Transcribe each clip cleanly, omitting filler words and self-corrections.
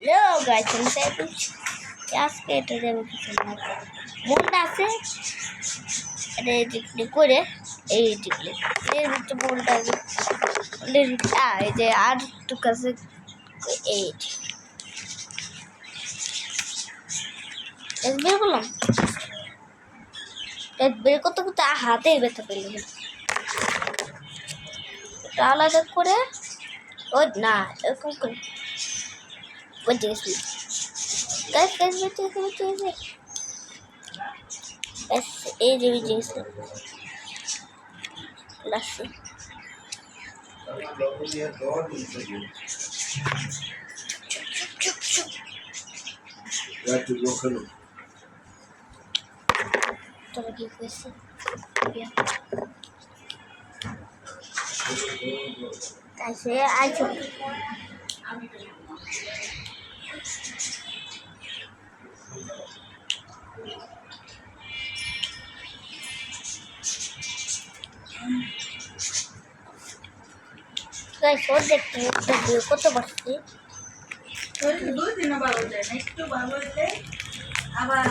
Hello guys, I'm Saifush. আজকে এটা দেবো কিছু না মনটা আছে এটা টিকলি করে এই টিকলি এর ভিতরে মনটা এই যে আর একটু কাছে এই বের করলাম বের করতে করতে হাতেই ব্যথা পেল এটা আলাদা করে ও না এরকম করে বুঝে গেছি গাইস বেঁচে এই যে বুঝে গেছি লাসি তোরা কি করছিস কাছে আইছো গাইস ওর দেখতে একটা ভিডিও কত পারছি দুই দিন ভালো যায় না একটু ভালো হইলে আবার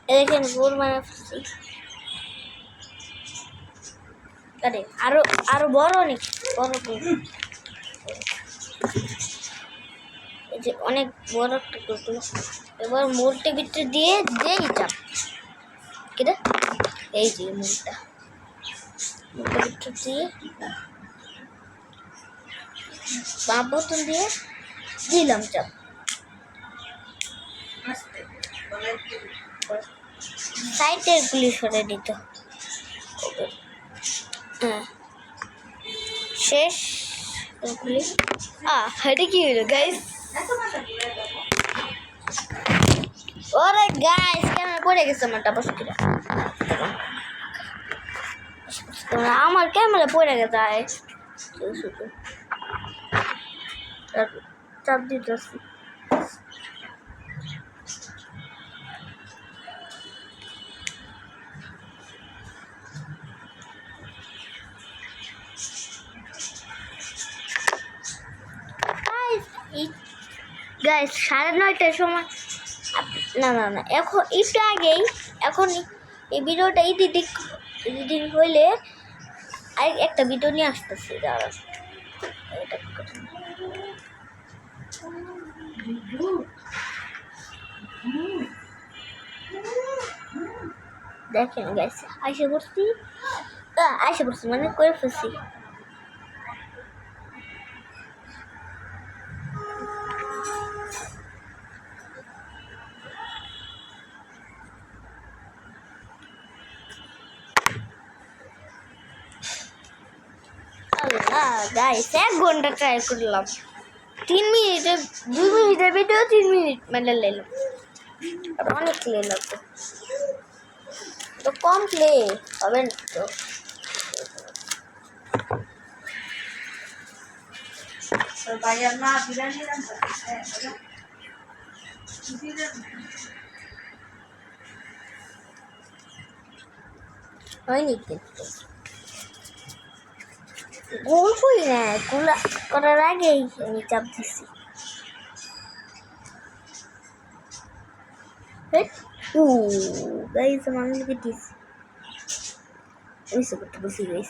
দেখেন গোল মারছি আরে আরো আরো বড় অনেক বড় গোল এই যে অনেক বড় একটা গোল এবার মোলটা ভিতরে দিয়ে দেই চাপ কিরে এই যে মোলটা ভিতরে দিয়ে বাম বোতল দিয়ে দিলাম চাপ সাইডের গুলি সরে দিত হ্যাঁ শেষ গুলি এটা কি হলো গাইস ওরে গাইস ক্যামেরা পড়ে গেছে আমারটা বস করে আমার ক্যামেরা পড়ে গেছে শুধু চাপ দিতেছি গাইস 9:30টার সময় না এখন একটু আগেই এখন এই ভিডিওটা এডিটিং হইলে আর একটা ভিডিও নিয়ে আসতেছি দাঁড়া দেখেন গাইস আইসা পড়ছি মানে করে ফেলছি গাইস 1 ঘন্টা ট্রাই করলাম 2 মিনিটের ভিডিও 3 মিনিট মানে নিলাম আর অনেক প্লে লাগবে তো কম প্লে হবে না তো ভাইয়া না দিলেন হয়নি কিন্তু গোল করি না গোল করার আগেই আমি চাপ দিচ্ছি গাইস আমি দিচ্ছি করতে বসি গাইস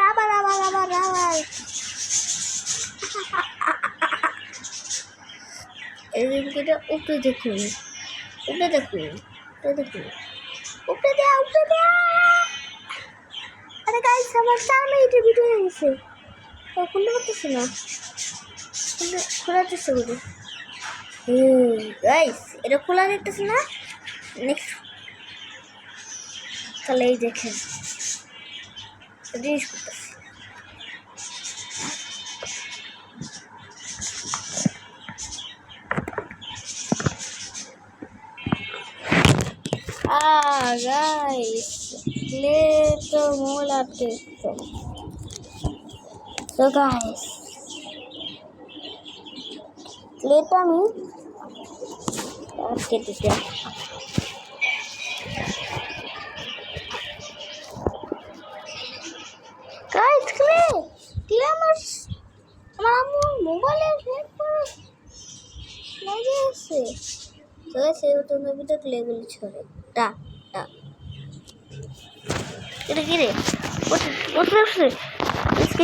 আবার এদিকে উপরে দেখুন উপরে দেয়া আরে গাইস আমার সামনে এটা ভিডিও হয়ে গেছে তখন করতেছে না খোলা চেষ্টা করি গাইস এটা খোলা দেখতেছে না নেক্সট তাহলে এই দেখেন জিনিস করতেছে guys leto mola texto so guys leto আমি কেটেছে গাইস ক্লে আমার আমার মোবাইলে লাগে আছে তো সে তো নবীটা ক্লেগুলো ছড়ে টা টা এটা কি রে ওঠে ওঠে इसके